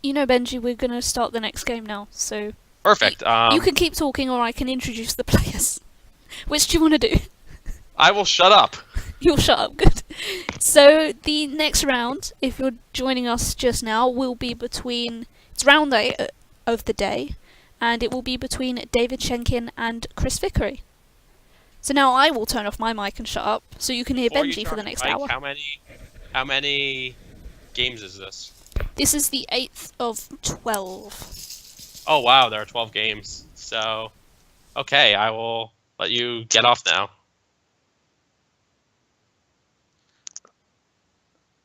You know, Benji, we're going to start the next game now, so y- Perfect. you can keep talking or I can introduce the players. Which do you want to do? I will shut up. You'll shut up, good. So, the next round, if you're joining us just now, will be between. It's round 8 of the day, and it will be between David Shenkin and Chris Vicary. So now I will turn off my mic and shut up, so you can hear Before you Benji for turn the your next mic, hour. how many games is this? This is the 8th of 12. Oh wow, there are 12 games. So, okay, I will let you get off now.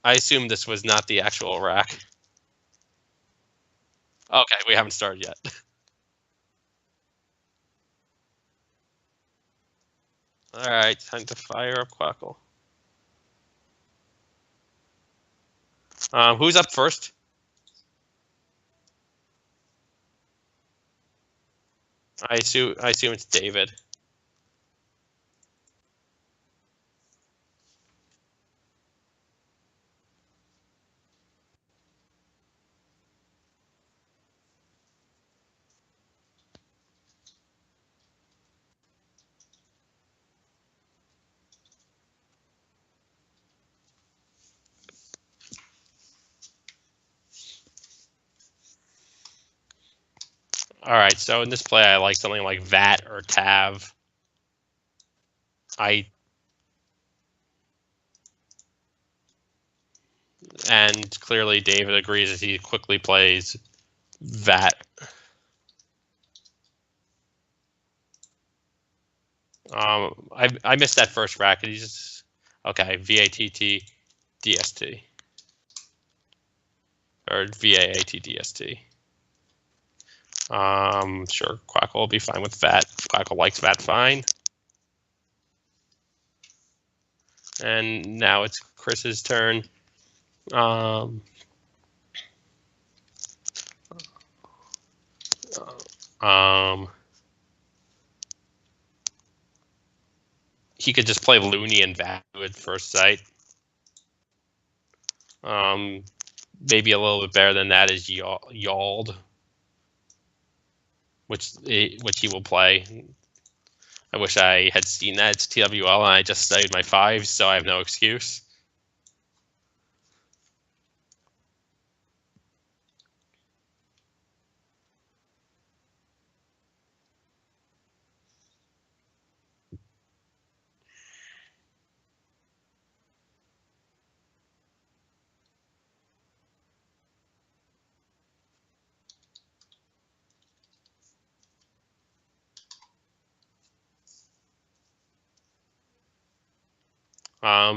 I assume this was not the actual rack. Okay, we haven't started yet. All right, time to fire up Quackle. Who's up first? I assume it's David. All right, so in this play, I like something like Vat or Tav. And clearly David agrees as he quickly plays Vat. I missed that first racket. He's just okay. VATT or VAATDST. Sure, Quackle will be fine with Vat. Quackle likes Vat fine. And now it's Chris's turn. Um, he could just play Looney and Vat at first sight. Maybe a little bit better than that is Yald, which he will play. I wish I had seen that. It's TWL, and I just studied my fives, so I have no excuse.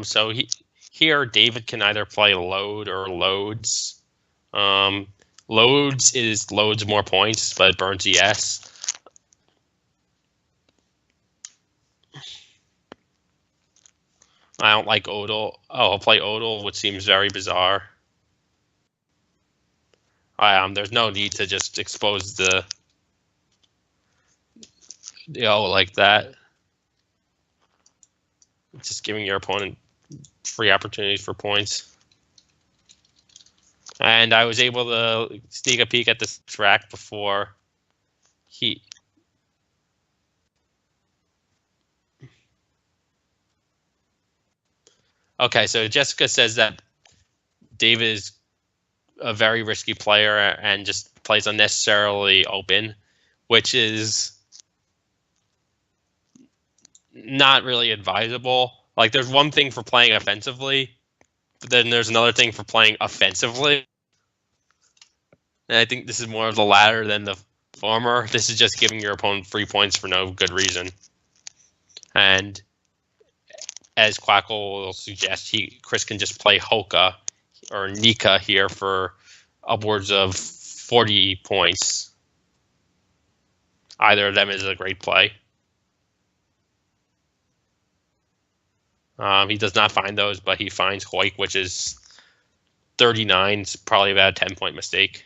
So here David can either play load or loads. Loads is loads more points, but burns yes. I don't like Odal. Oh, I'll play Odal, which seems very bizarre. There's no need to just expose the like that. Just giving your opponent free opportunities for points. And I was able to sneak a peek at this track before he. Okay, so Jessica says that David is a very risky player and just plays unnecessarily open, which is not really advisable. Like, there's one thing for playing offensively, but then there's another thing for playing offensively. And I think this is more of the latter than the former. This is just giving your opponent free points for no good reason. And as Quackle will suggest, Chris can just play Hoka or Nika here for upwards of 40 points. Either of them is a great play. He does not find those, but he finds Hoik, which is 39. It's probably about a 10-point mistake.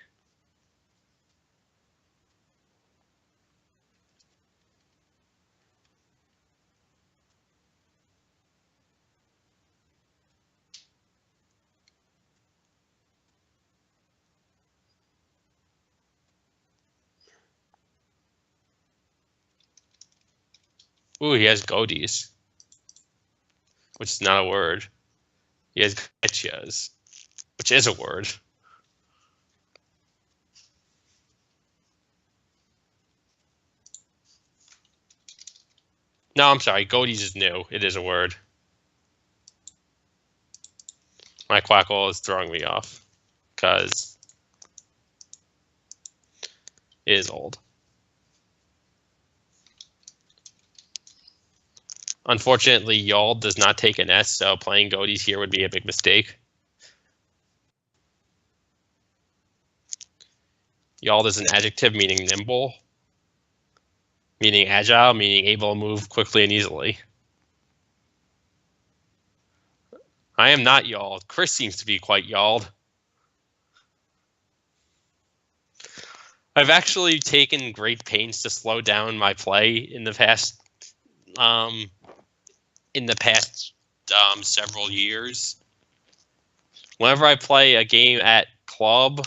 Ooh, he has goatees, which is not a word. He has Bnjys, which is a word. No, I'm sorry. Goatees is new. It is a word. My Quackle is throwing me off because it is old. Unfortunately, y'all does not take an S, so playing goatees here would be a big mistake. Y'all is an adjective meaning nimble, meaning agile, meaning able to move quickly and easily. I am not y'all. Chris seems to be quite y'alled. I've actually taken great pains to slow down my play in the past several years. Whenever I play a game at club,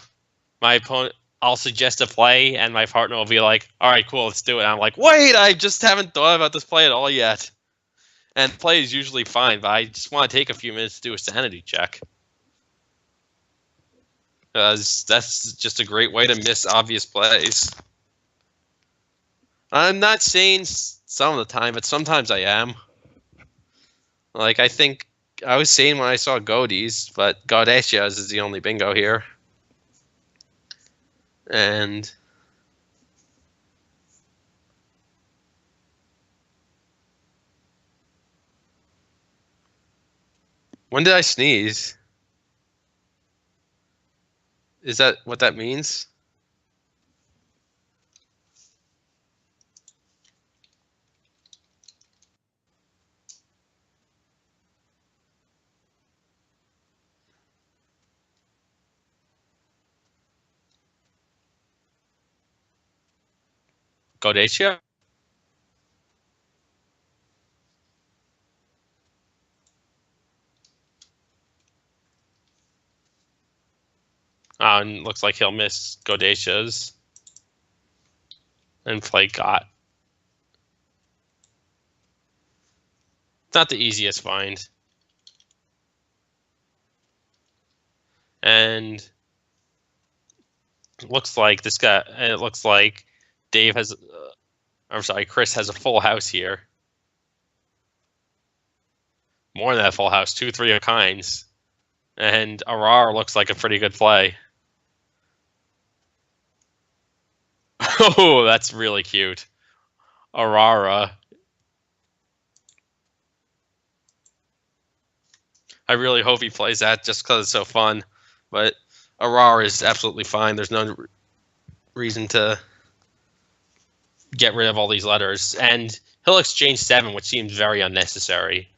my opponent, I'll suggest a play, and my partner will be like, "All right, cool, let's do it." And I'm like, "Wait, I just haven't thought about this play at all yet." And the play is usually fine, but I just want to take a few minutes to do a sanity check. Because that's just a great way to miss obvious plays. I'm not saying some of the time, but sometimes I am. Like, I think I was saying when I saw goatees, but Gaudacias is the only bingo here. And when did I sneeze? Is that what that means? Gaudacia? And looks like he'll miss Gaudacias and play Got. It's not the easiest find. And it looks like Dave has, Chris has a full house here. More than a full house, 2 3 of kinds. And Arar looks like a pretty good play. Oh, that's really cute. Arara. I really hope he plays that just because it's so fun. But Arara is absolutely fine. There's no reason to get rid of all these letters. And he'll exchange 7, which seems very unnecessary.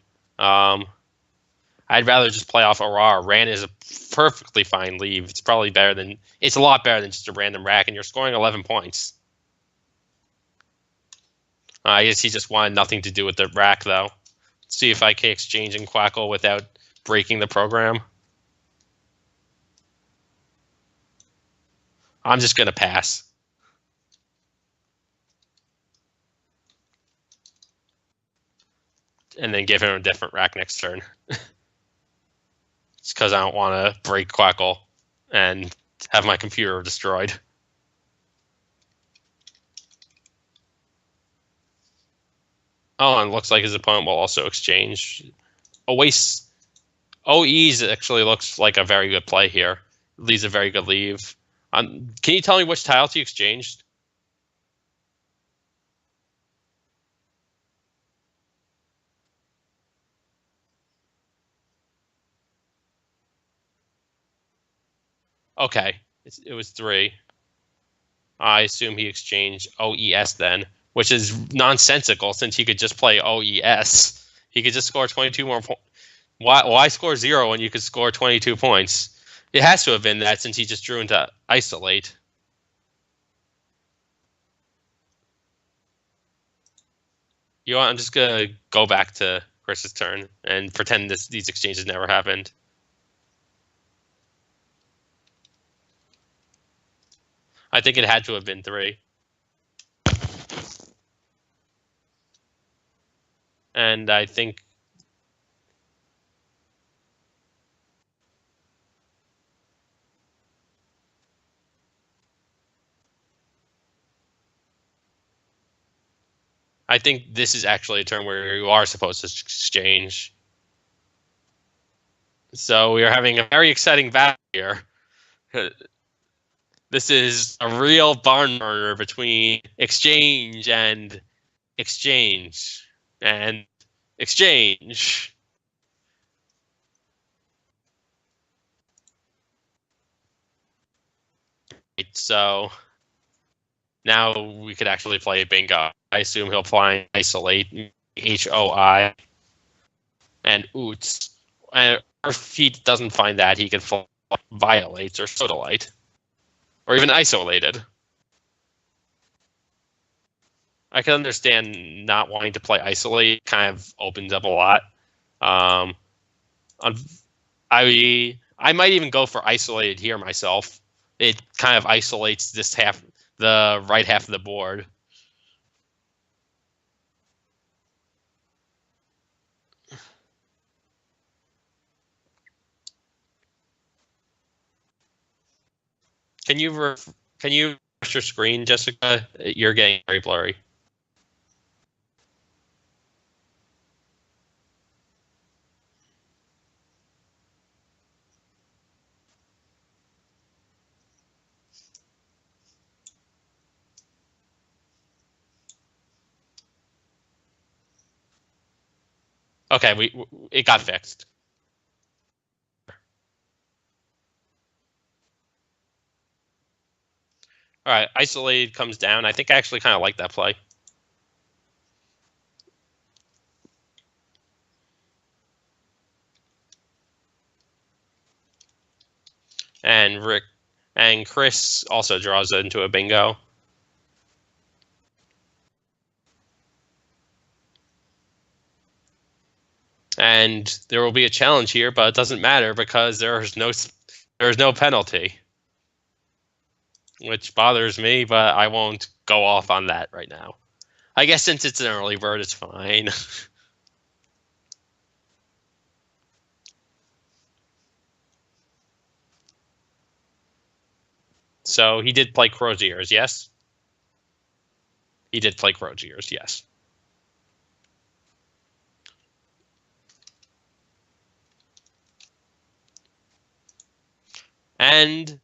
I'd rather just play off Arar. Ran is a perfectly fine leave. It's a lot better than just a random rack, and you're scoring 11 points. I guess he just wanted nothing to do with the rack, though. Let's see if I can exchange and Quackle without breaking the program. I'm just going to pass. And then give him a different rack next turn. It's because I don't want to break Quackle and have my computer destroyed. Oh, and it looks like his opponent will also exchange. OEs actually looks like a very good play here. Leaves a very good leave. Can you tell me which tiles he exchanged? Okay, it was 3. I assume he exchanged OES then, which is nonsensical since he could just play OES. He could just score 22 more points. Why score 0 when you could score 22 points? It has to have been that since he just drew into Isolate. You know what? I'm just going to go back to Chris's turn and pretend these exchanges never happened. I think it had to have been 3. And I think this is actually a turn where you are supposed to exchange. So we are having a very exciting battle here. This is a real barn burner between exchange and exchange and exchange. So now we could actually play bingo. I assume he'll play isolate, HOI, and oots. And if he doesn't find that, he can play violates or sodalite, or even isolated. I can understand not wanting to play isolate. Kind of opens up a lot. I might even go for isolated here myself. It kind of isolates this half, the right half of the board. Can you refresh your screen, Jessica? You're getting very blurry. Okay, it got fixed. All right, isolated comes down. I think I actually kind of like that play. And Chris also draws into a bingo. And there will be a challenge here, but it doesn't matter because there's no penalty, which bothers me, but I won't go off on that right now. I guess since it's an early bird, it's fine. So he did play Croziers, yes? He did play Croziers, yes. And it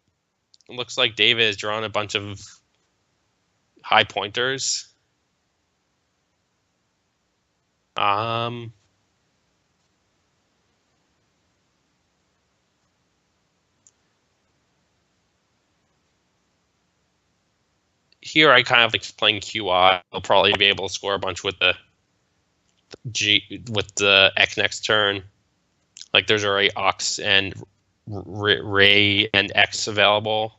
looks like David has drawn a bunch of high pointers. Here I kind of like playing QI. I'll probably be able to score a bunch with the X next turn. Like there's already Ox and Ray and X available.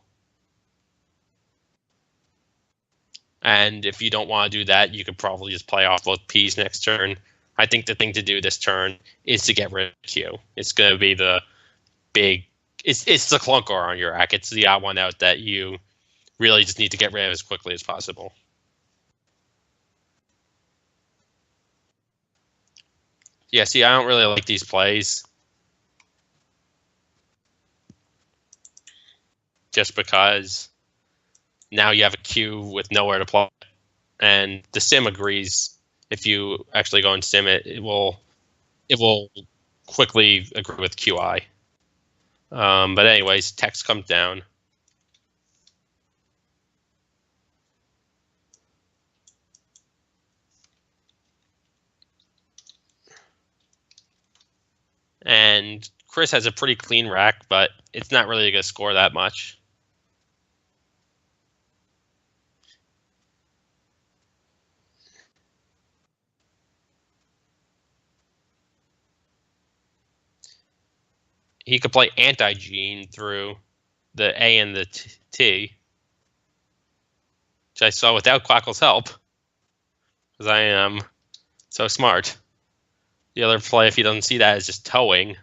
And if you don't want to do that, you could probably just play off both P's next turn. I think the thing to do this turn is to get rid of Q. It's going to be the big... It's the clunker on your rack. It's the odd one out that you really just need to get rid of as quickly as possible. Yeah, see, I don't really like these plays. Just because now you have a Q with nowhere to play. And the sim agrees. If you actually go and sim it, it will quickly agree with QI. But anyways, text comes down. And Chris has a pretty clean rack, but it's not really going to score that much. He could play anti-gene through the A and the T, which I saw without Quackle's help, because I am so smart. The other play, if he doesn't see that, is just towing.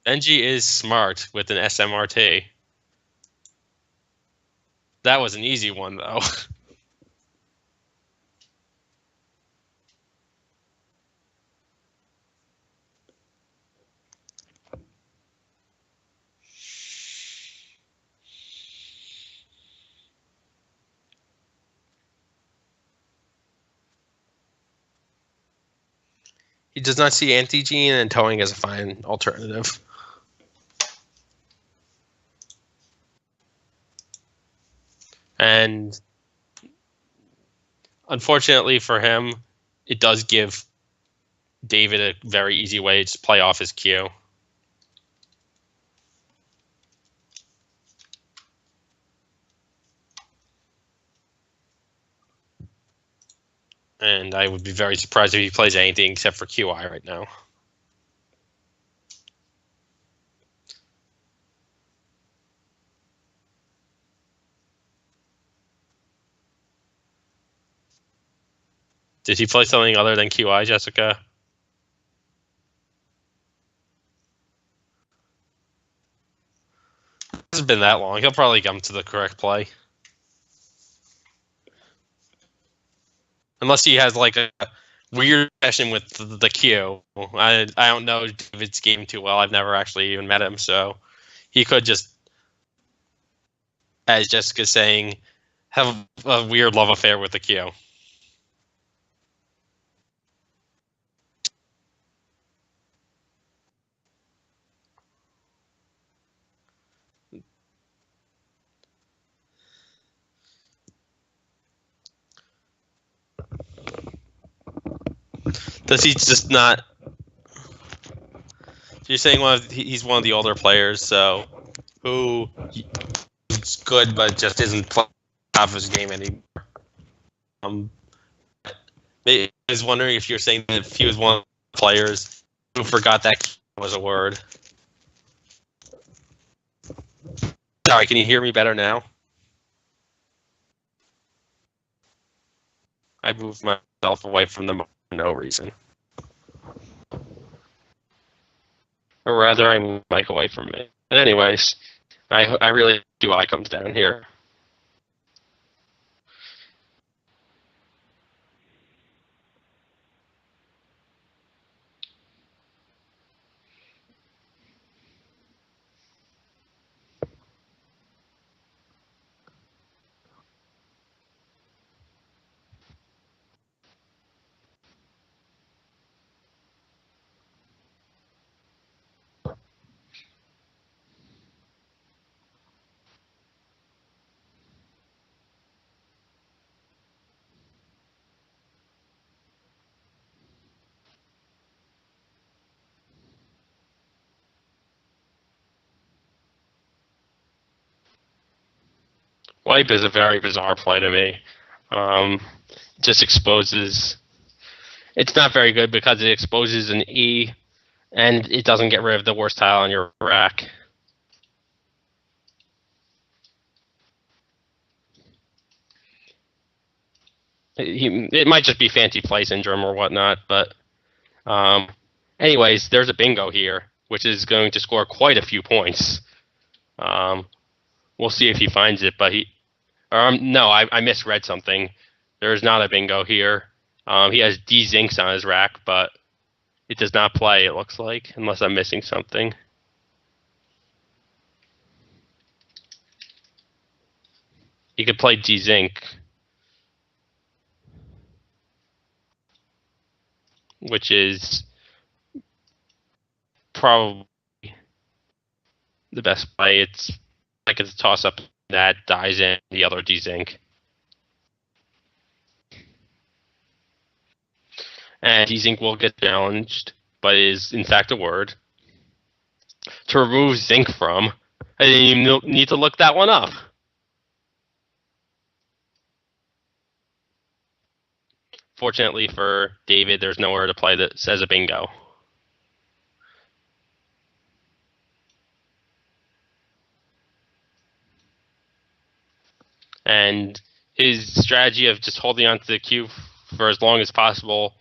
Bnjy is smart with an SMRT. That was an easy one, though. He does not see anti-gene, and towing is a fine alternative. And unfortunately for him, it does give David a very easy way to play off his Q. And I would be very surprised if he plays anything except for QI right now. Did he play something other than QI, Jessica? It hasn't been that long. He'll probably come to the correct play. Unless he has like a weird session with the Q. I don't know David's game too well. I've never actually even met him, so he could just, as Jessica's saying, have a weird love affair with the Q. Does he just not? You're saying he's one of the older players, so who is good but just isn't playing half his game anymore. I was wondering if you're saying that if he was one of the players who forgot that was a word. Sorry, can you hear me better now? I moved myself away from the mic for no reason. Or rather, I moved the mic away from me. But anyways, I really do I comes down here. Wipe is a very bizarre play to me. Just exposes. It's not very good because it exposes an E, and it doesn't get rid of the worst tile on your rack. It might just be fancy play syndrome or whatnot, but anyways, there's a bingo here, which is going to score quite a few points. We'll see if he finds it, but no, I misread something. There's not a bingo here. He has D Zinks on his rack, but it does not play, it looks like, unless I'm missing something. He could play D Zink, which is probably the best play. It's like it's a toss-up that dies in the other D Zinc. And D Zinc will get challenged, but is in fact a word. To remove Zinc from, I didn't even need to look that one up. Fortunately for David, there's nowhere to play that says a bingo. And his strategy of just holding onto the cube for as long as possible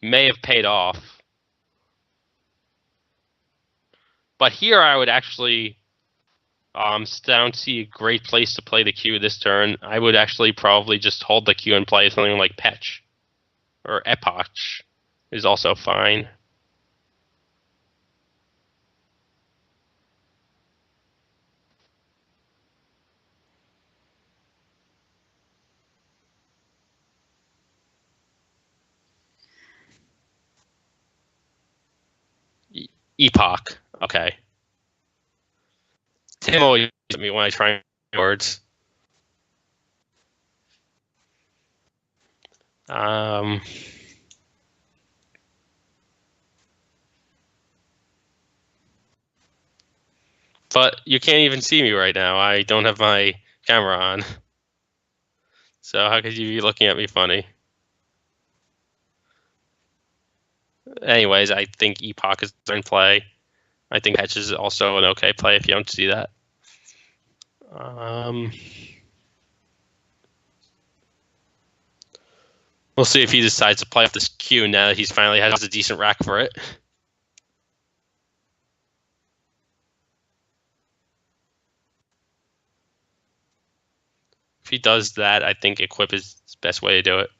may have paid off. But here I would actually don't see a great place to play the Q this turn. I would actually probably just hold the Q and play something like Petch. Or Epoch is also fine. Epoch. Okay. Tim always yells at me when I try words. But you can't even see me right now. I don't have my camera on. So how could you be looking at me funny? Anyways, I think Epoch is in play. I think Hedge is also an okay play if you don't see that. We'll see if he decides to play off this Q now that he's finally has a decent rack for it. If he does that, I think Equip is the best way to do it.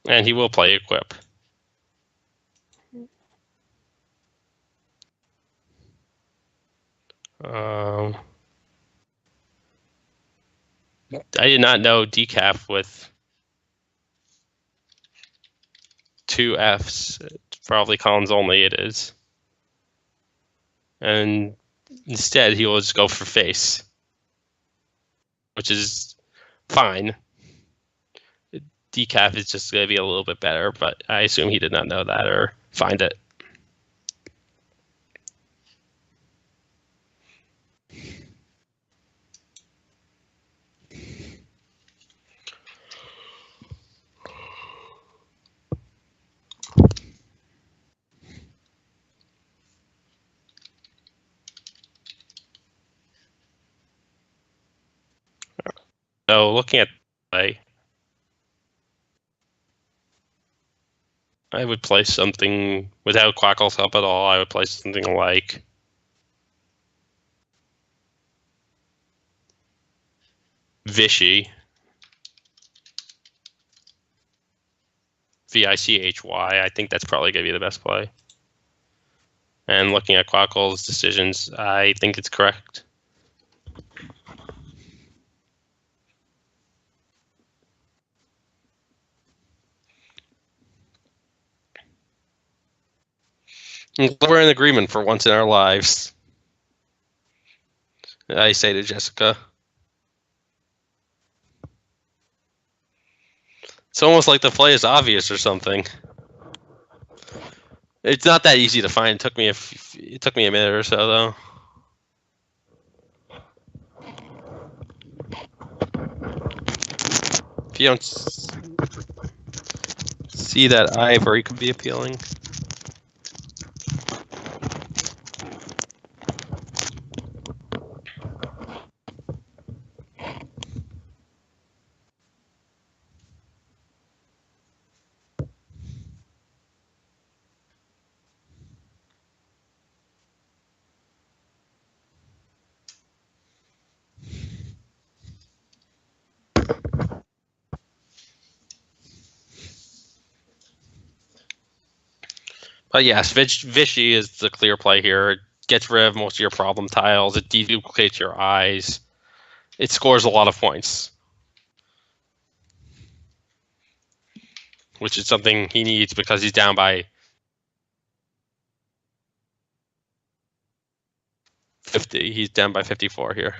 And he will play Equip. I did not know decaf with 2 Fs. It's probably Collins only it is. And instead he will just go for face, which is fine. Decaf is just going to be a little bit better, but I assume he did not know that or find it. So looking at play, I would play something without Quackle's help at all. I would play something like Vichy, Vichy. I think that's probably going to be the best play. And looking at Quackle's decisions, I think it's correct. We're in agreement for once in our lives, I say to Jessica. It's almost like the play is obvious or something. It's not that easy to find. It took me a minute or so, though. If you don't see that ivory could be appealing. But yes, Vichy is the clear play here. It gets rid of most of your problem tiles. It deduplicates your eyes. It scores a lot of points, which is something he needs because he's down by 50. He's down by 54 here.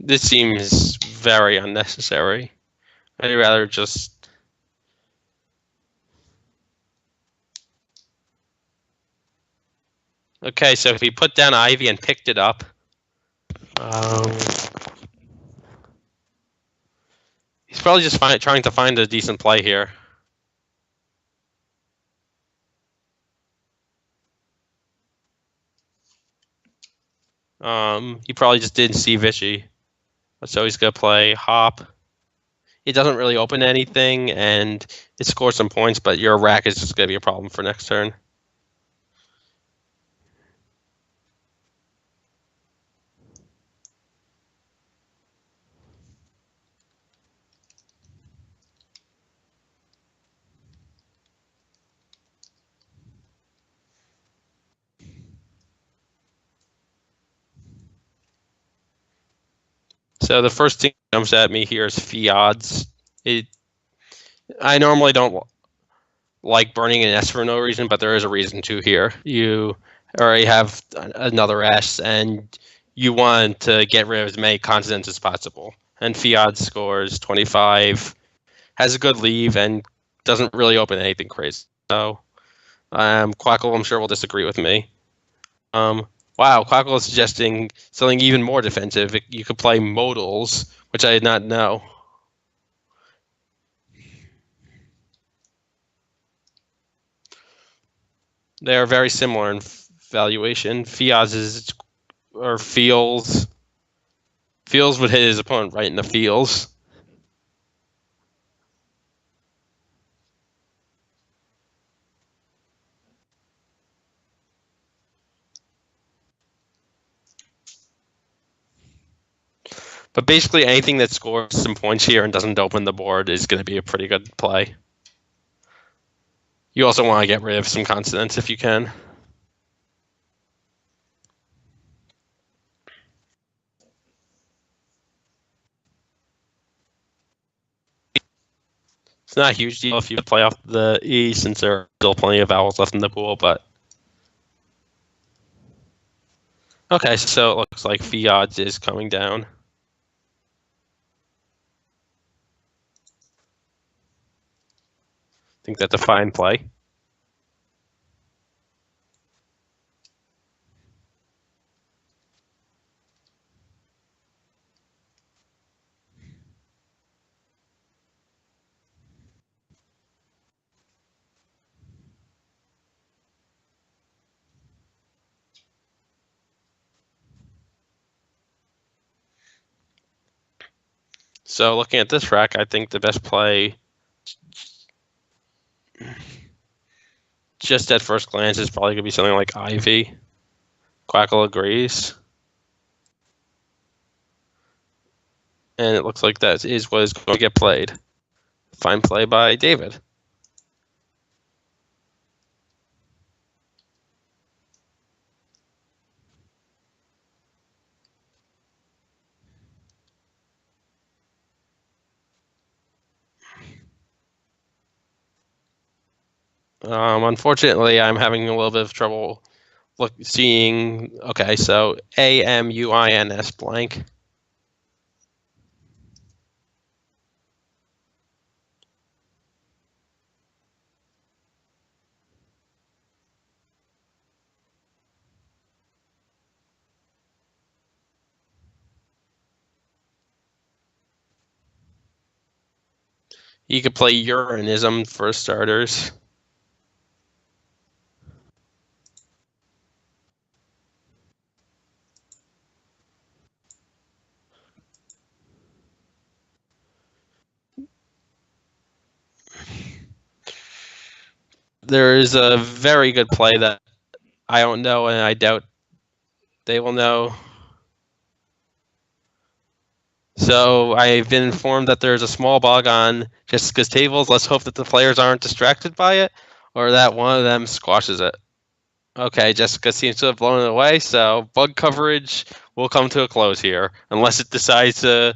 This seems very unnecessary. I'd rather just... Okay, so if he put down Ivy and picked it up, he's probably just trying to find a decent play here. He probably just didn't see Vichy, so he's gonna play hop. It doesn't really open anything, and it scores some points, but your rack is just gonna be a problem for next turn. So the first thing that jumps at me here is fee odds. I normally don't like burning an S for no reason, but there is a reason to here. You already have another S, and you want to get rid of as many consonants as possible. And fee odds scores 25, has a good leave, and doesn't really open anything crazy. So Quackle, I'm sure, will disagree with me. Wow, Quackle is suggesting something even more defensive. You could play modals, which I did not know. They are very similar in valuation. Fiaz is, or feels would hit his opponent right in the feels. But basically anything that scores some points here and doesn't open the board is going to be a pretty good play. You also want to get rid of some consonants if you can. It's not a huge deal if you play off the E, since there are still plenty of vowels left in the pool, but... Okay, so it looks like fee odds is coming down. I think that's a fine play. So looking at this rack, I think the best play, just at first glance, is probably going to be something like Ivy. Quackle agrees. And it looks like that is what is going to get played. Fine play by David. Unfortunately, I'm having a little bit of trouble seeing. Okay, so AMUINS blank. You could play Urinism for starters. There is a very good play that I don't know, and I doubt they will know. So I've been informed that there's a small bug on Jessica's tables. Let's hope that the players aren't distracted by it, or that one of them squashes it. Okay, Jessica seems to have blown it away, so bug coverage will come to a close here, unless it decides to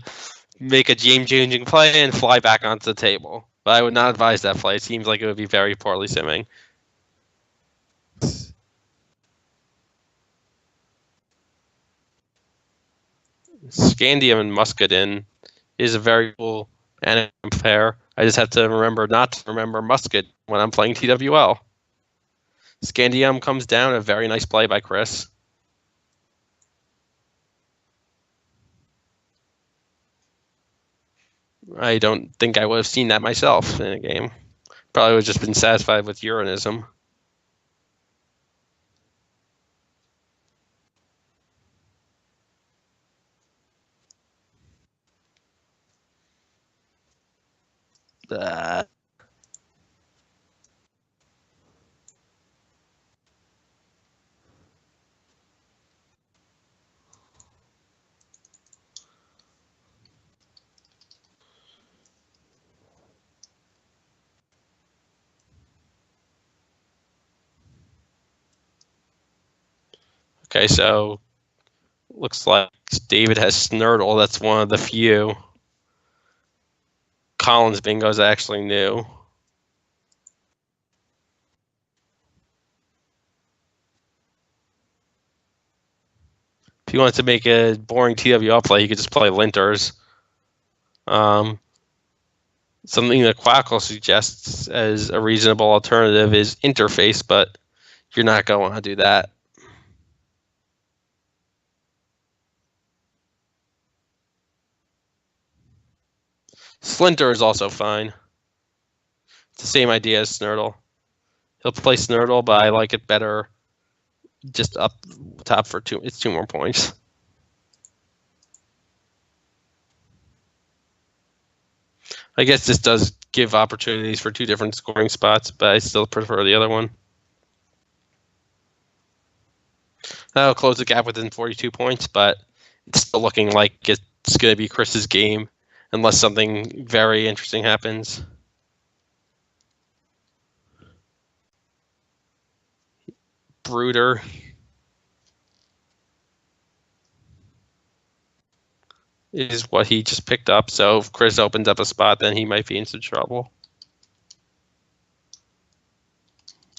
make a game-changing play and fly back onto the table. But I would not advise that play. It seems like it would be very poorly simming. Scandium and Muscadin is a very cool anime pair. I just have to remember not to remember Musket when I'm playing TWL. Scandium comes down, a very nice play by Chris. I don't think I would have seen that myself in a game. Probably would have just been satisfied with Uranism. Okay, so looks like David has Snurtle. That's one of the few. Collins bingo is actually new. If you want to make a boring TWL play, you could just play Linters. Something that Quackle suggests as a reasonable alternative is Interface, but you're not going to want to do that. Slinter is also fine. It's the same idea as Snurtle. He'll play Snurtle, but I like it better just up top for two. It's 2 more points. I guess this does give opportunities for 2 different scoring spots, but I still prefer the other one. That'll close the gap within 42 points, but it's still looking like it's going to be Chris's game unless something very interesting happens. Brooder. Is what he just picked up, so if Chris opens up a spot, then he might be in some trouble.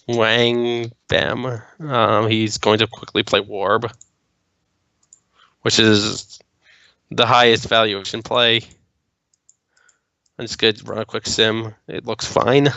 Wang Bam. He's going to quickly play Warb, which is the highest valuation play. I'm just going to run a quick sim. It looks fine.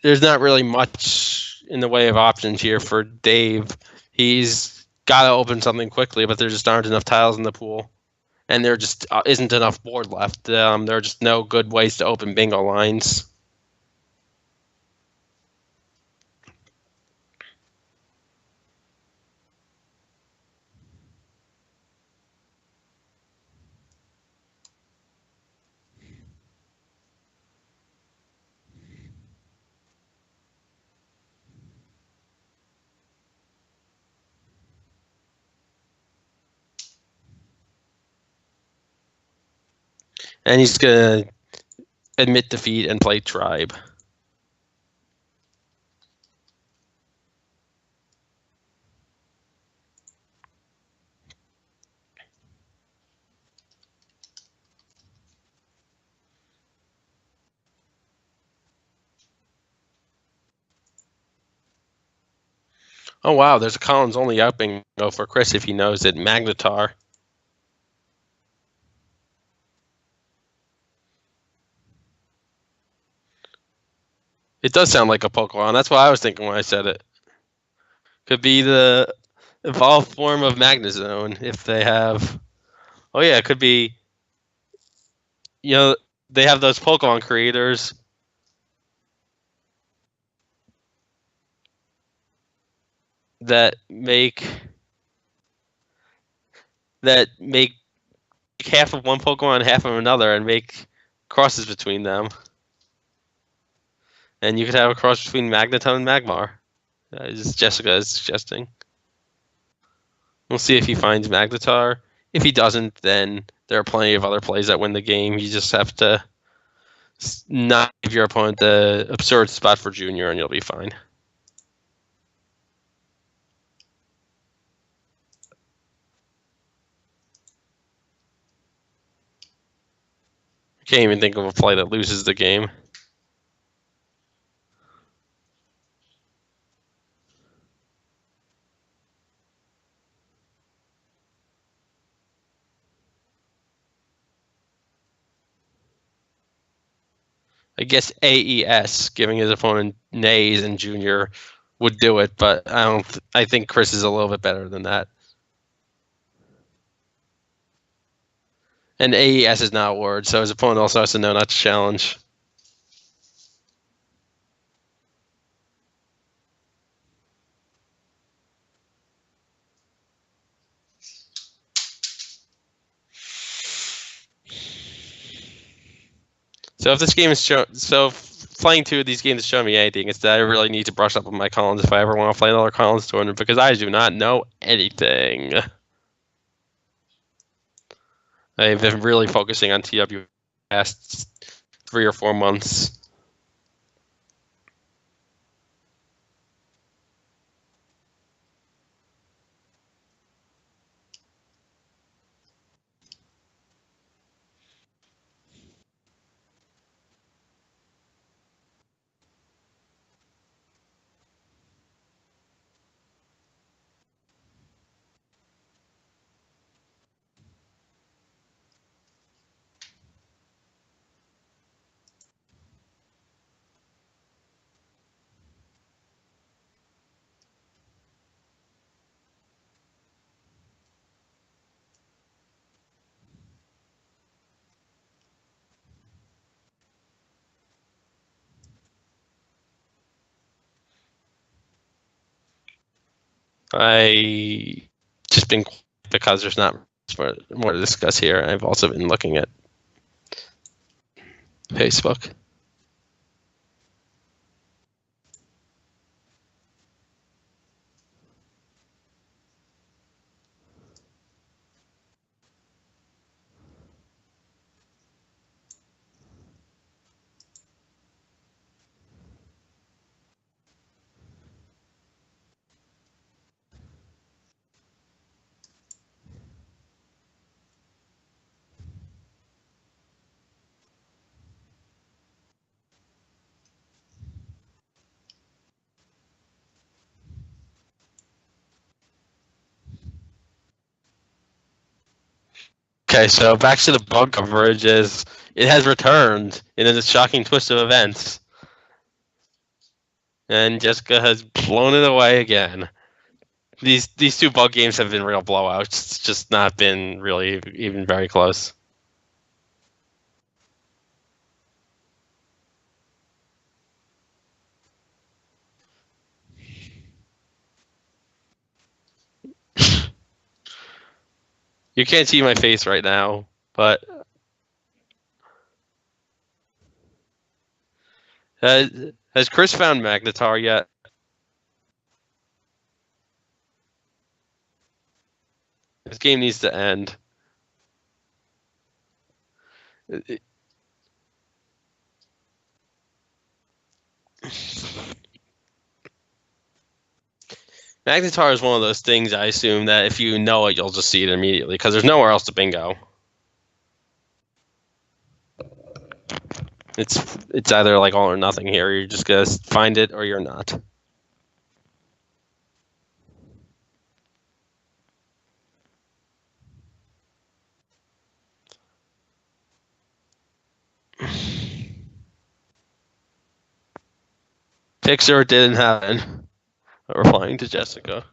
There's not really much in the way of options here for Dave. He's got to open something quickly, but there just aren't enough tiles in the pool. And there just isn't enough board left. There are just no good ways to open bingo lines. And he's going to admit defeat and play Tribe. Oh, wow, there's a Collins only out bingo for Chris if he knows it. Magnetar. It does sound like a Pokemon. That's what I was thinking when I said it. Could be the evolved form of Magnezone if they have... Oh, yeah, it could be... You know, they have those Pokemon creators... that make half of one Pokemon and half of another and make crosses between them. And you could have a cross between Magneton and Magmar, as Jessica is suggesting. We'll see if he finds Magnetar. If he doesn't, then there are plenty of other plays that win the game. You just have to not give your opponent the absurd spot for Junior, and you'll be fine. Can't even think of a play that loses the game. I guess AES, giving his opponent nays in junior, would do it, but I don't. I think Chris is a little bit better than that. And AES is not a word, so his opponent also has to know not to challenge. So if this game is playing two of these games is showing me anything, it's that I really need to brush up on my Collins if I ever want to play another Collins tournament, because I do not know anything. I've been really focusing on TW past 3 or 4 months. I just been because there's not more to discuss here. I've also been looking at Facebook. Okay, so back to the bug coverage is it has returned in a shocking twist of events. And Jessica has blown it away again. These two bug games have been real blowouts. It's just not been really even very close. You can't see my face right now, but has Chris found Magnetar yet? This game needs to end. Magnetar is one of those things I assume that if you know it, you'll just see it immediately because there's nowhere else to bingo. It's either like all or nothing here. You're just gonna find it or you're not. Picture it didn't happen. Replying to Jessica.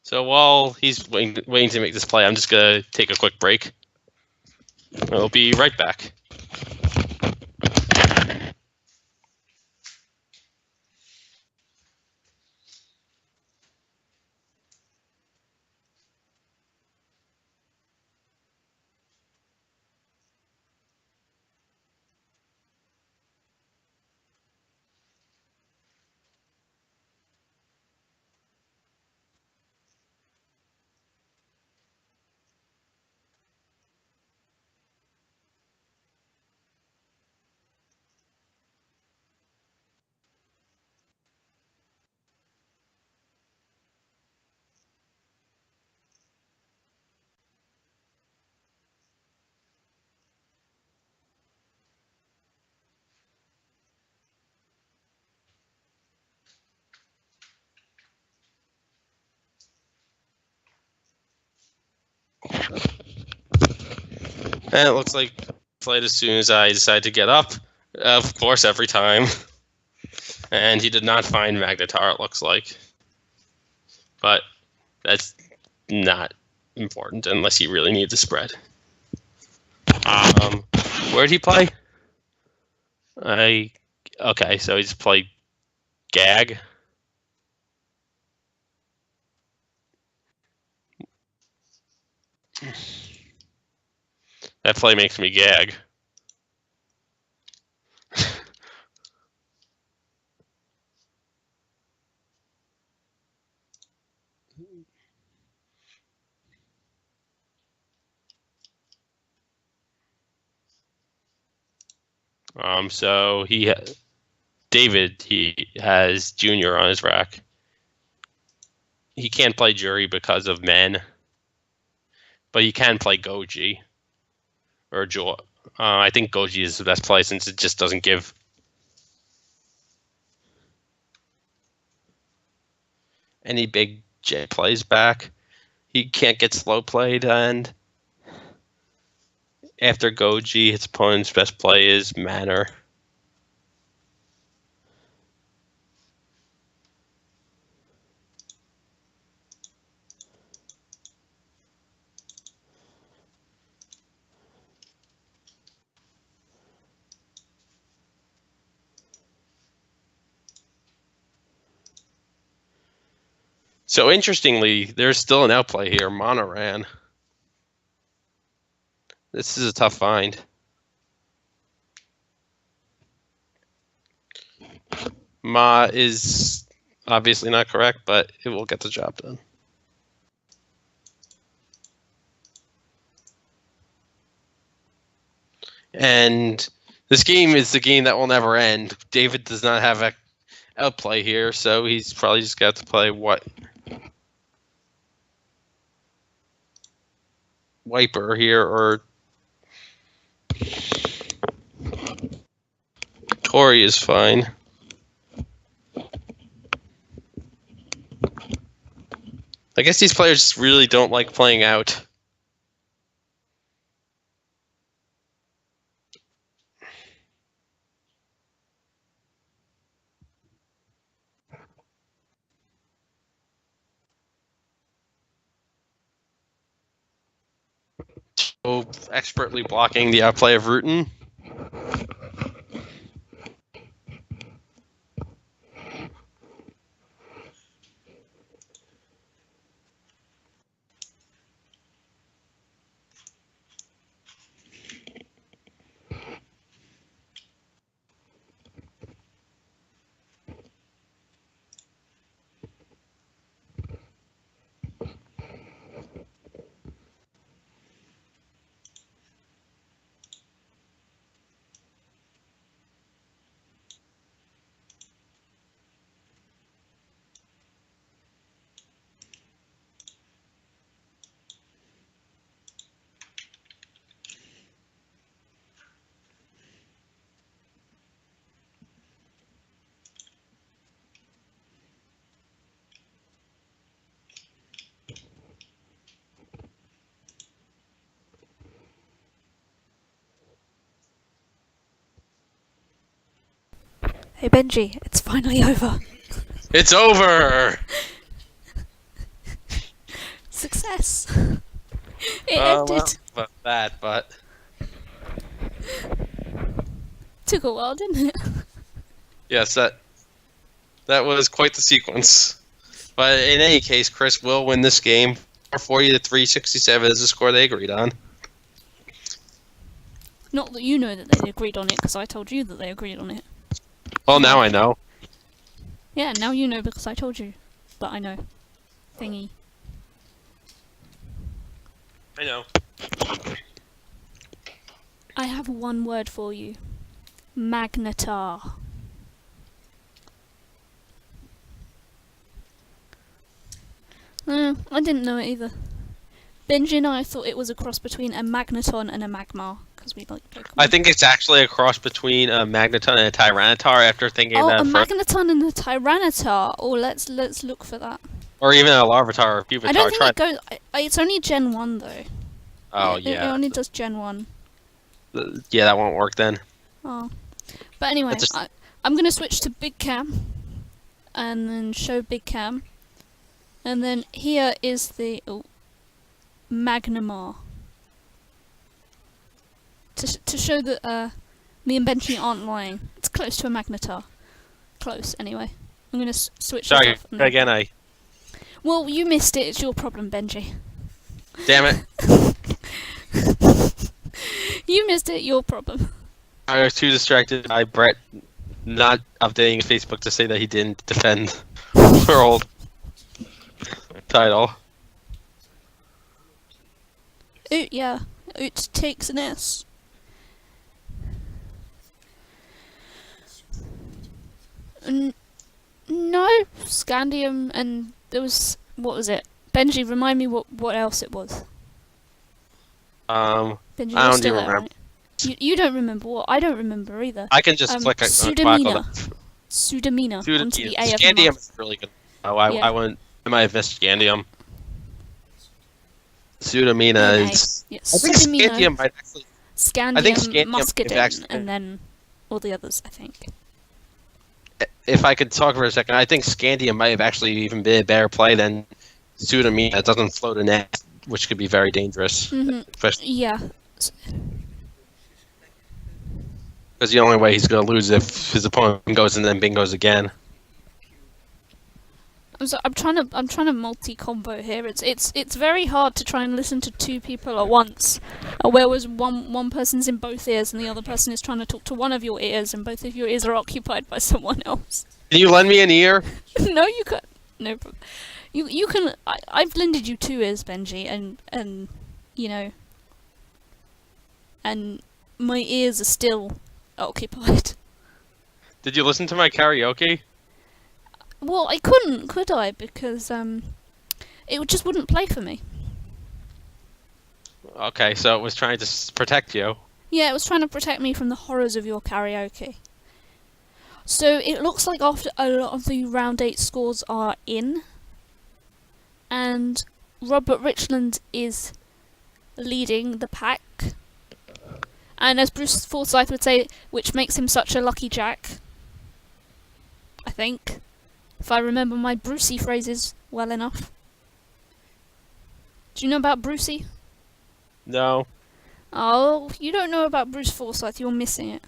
So while he's waiting to make this play, I'm just gonna take a quick break. I'll be right back. And it looks like played as soon as I decided to get up. Of course, every time. And he did not find Magnetar, it looks like. But that's not important unless you really need the spread. Where'd he play? Okay, so he just played Gag. That play makes me gag. So David, he has Junior on his rack. He can't play Jury because of men, but he can play Goji or Joy. I think Goji is the best play since it just doesn't give. Any big J plays back. He can't get slow played, and after Goji, his opponent's best play is Manor. So interestingly, there's still an outplay here, Monoran. This is a tough find. Ma is obviously not correct, but it will get the job done. And this game is the game that will never end. David does not have an outplay here, so he's probably just got to play what? Wiper here, or Tori is fine. I guess these players really don't like playing out. So expertly blocking the outplay of Rutan. Hey Benji, it's finally over. It's over! Success! It ended. Well, but Took a while, didn't it? yes, that was quite the sequence. But in any case, Chris will win this game. 440 to 367 is the score they agreed on. Not that you know that they agreed on it, because I told you that they agreed on it. Well, now I know. Yeah, now you know because I told you. But I know. Thingy. I know. I have one word for you. Magnetar. I didn't know it either. Bnjy and I thought it was a cross between a Magneton and a Magmar, because we like Pokemon. I think it's actually a cross between a Magneton and a Tyranitar after thinking a that Magneton and a Tyranitar. Oh, let's look for that. Or even a Larvitar or a Pupitar. I don't think it goes... it's only Gen 1, though. Oh, It yeah. only does Gen 1. Yeah, that won't work then. Oh. But anyway, That's just- I'm going to switch to big cam and then show big cam. And then here is the Magnamar. To show that me and Bnjy aren't lying. It's close to a Magnetar. Close, anyway. I'm going to switch Sorry, this off. again, Well, you missed it. It's your problem, Bnjy. damn it. You missed it. Your problem. I was too distracted by Brett not updating Facebook to say that he didn't defend world title. Oot, yeah. Oot takes an S. No, Scandium, and there was, what was it? Bnjy, remind me what else it was. Bnjy, you're I don't still even there, remember. right? You don't remember what? I don't remember either. I can just click Pseudomina. Pseudomina onto the A of the Scandium mouth. is really good. Oh, I went. I might have missed Scandium. Pseudomina Okay. is. Yeah, I think Pseudomina, Scandium might actually. Scandium, I think Scandium Muscadine, is actually- and then all the others, I think. If I could talk for a second, I think Scandium might have actually even been a better play than Pseudomina. It doesn't float a net, which could be very dangerous. Especially Yeah. because the only way he's going to lose is if his opponent goes and then bingos again. I'm trying to multi-combo here. It's very hard to try and listen to two people at once. Whereas one person's in both ears and the other person is trying to talk to one of your ears, and both of your ears are occupied by someone else. Can you lend me an ear? No, you can't. No problem. You can. I've lended you 2 ears, Bnjy, and you know, and my ears are still occupied. Did you listen to my karaoke? Well, I couldn't, could I? Because it just wouldn't play for me. Okay, so it was trying to protect you. Yeah, it was trying to protect me from the horrors of your karaoke. So it looks like after a lot of the round 8 scores are in, and Robert Richland is leading the pack. And as Bruce Forsyth would say, which makes him such a lucky jack. I think. If I remember my Brucey phrases well enough. Do you know about Brucey? No. Oh, you don't know about Bruce Forsyth, you're missing it.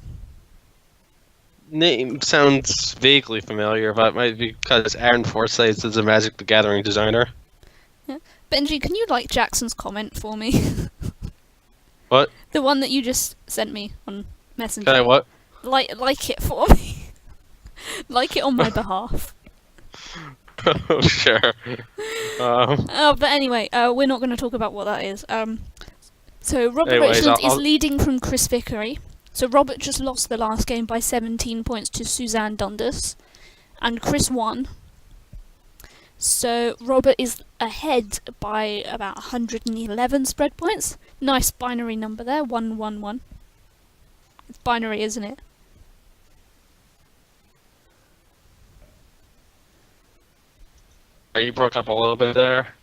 Name sounds vaguely familiar, but it might be because Aaron Forsyth is a Magic the Gathering designer. Bnjy, can you like Jackson's comment for me? What? The one that you just sent me on Messenger. Can I what? Like it for me. Like it on my behalf. Oh, sure. But anyway, we're not going to talk about what that is. So Robert Anyways, Richland is I'll- leading from Chris Vicary. So Robert just lost the last game by 17 points to Suzanne Dundas, and Chris won. So Robert is ahead by about 111 spread points. Nice binary number there, 111. It's binary, isn't it? You broke up a little bit there.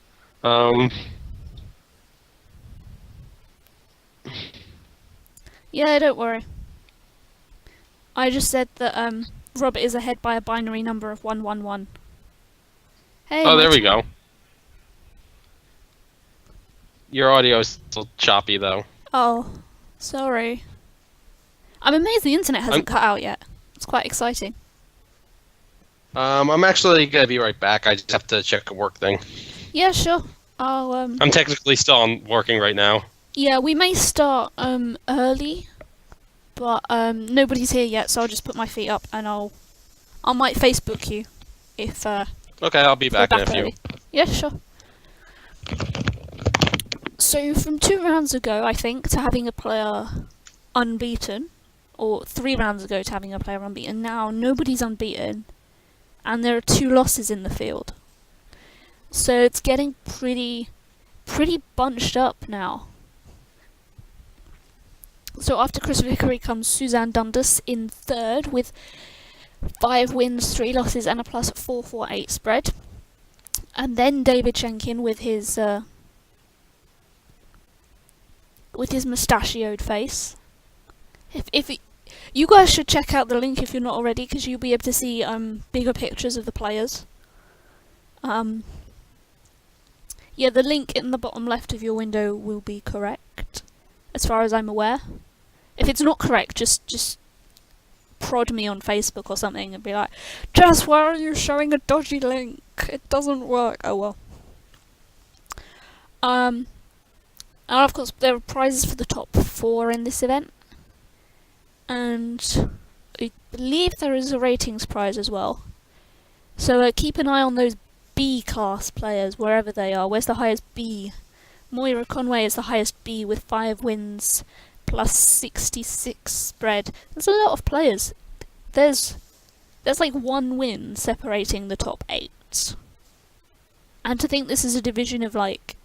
Yeah, don't worry. I just said that Robert is ahead by a binary number of 111. Hey. Oh, there we go. Your audio is still choppy, though. Oh, sorry. I'm amazed the internet hasn't cut out yet. It's quite exciting. I'm actually gonna be right back. I just have to check a work thing. Yeah, sure. I'll I'm technically still working right now. Yeah, we may start early, but nobody's here yet, so I'll just put my feet up and I might Facebook you if Okay, I'll be we're back in a few. early. Yeah, sure. So from 2 rounds ago, I think, to having a player unbeaten, or 3 rounds ago to having a player unbeaten, now nobody's unbeaten, and there are 2 losses in the field. So it's getting pretty bunched up now. So after Chris Vicary comes Suzanne Dundas in 3rd with 5 wins, 3 losses, and a plus 448 spread. And then David Shenkin with his mustachioed face. If you guys should check out the link if you're not already, because you'll be able to see bigger pictures of the players. Yeah, the link in the bottom left of your window will be correct, as far as I'm aware. If it's not correct, just prod me on Facebook or something and be like, Jess, why are you showing a dodgy link? It doesn't work. Oh well. And of course there are prizes for the top 4 in this event. And I believe there is a ratings prize as well. So keep an eye on those B class players, wherever they are. Where's the highest B? Moira Conway is the highest B with 5 wins plus 66 spread. There's a lot of players. There's like 1 win separating the top 8. And to think this is a division of like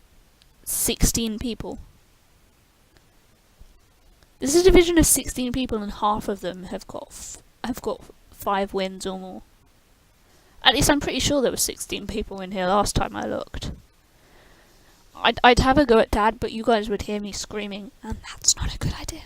16 people. This is a division of 16 people and half of them have got 5 wins or more. At least I'm pretty sure there were 16 people in here last time I looked. I'd have a go at Dad, but you guys would hear me screaming, and that's not a good idea.